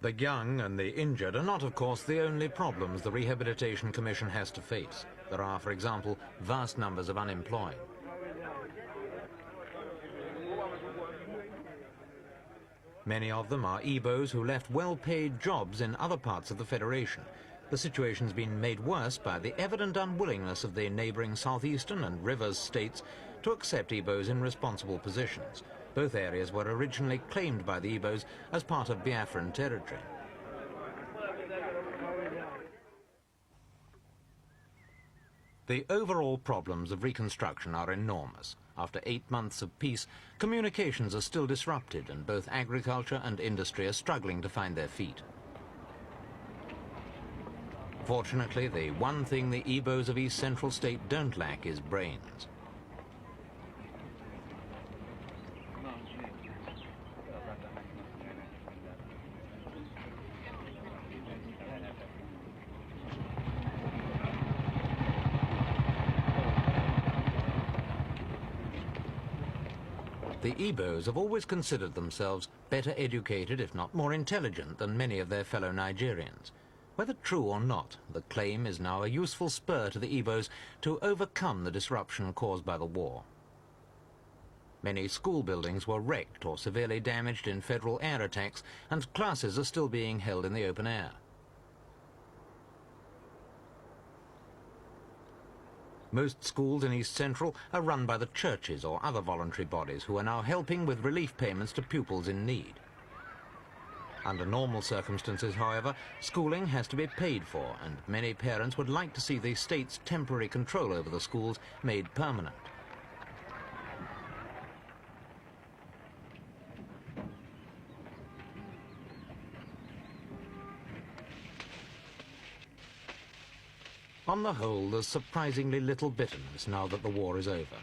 The young and the injured are not, of course, the only problems the Rehabilitation Commission has to face. There are, for example, vast numbers of unemployed. Many of them are Igbos who left well-paid jobs in other parts of the Federation. The situation's been made worse by the evident unwillingness of the neighbouring southeastern and rivers states to accept Igbos in responsible positions. Both areas were originally claimed by the Igbos as part of Biafran territory. The overall problems of reconstruction are enormous. After 8 months of peace, communications are still disrupted and both agriculture and industry are struggling to find their feet. Fortunately, the one thing the Igbos of East Central State don't lack is brains. The Igbos have always considered themselves better educated, if not more intelligent, than many of their fellow Nigerians. Whether true or not, the claim is now a useful spur to the Igbos to overcome the disruption caused by the war. Many school buildings were wrecked or severely damaged in federal air attacks, and classes are still being held in the open air. Most schools in East Central are run by the churches or other voluntary bodies who are now helping with relief payments to pupils in need. Under normal circumstances, however, schooling has to be paid for, and many parents would like to see the state's temporary control over the schools made permanent. On the whole, there's surprisingly little bitterness now that the war is over.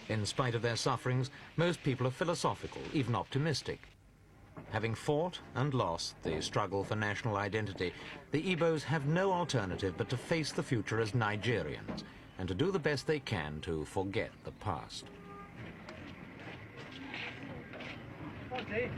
In spite of their sufferings, most people are philosophical, even optimistic. Having fought and lost the struggle for national identity, the Igbos have no alternative but to face the future as Nigerians and to do the best they can to forget the past. Okay.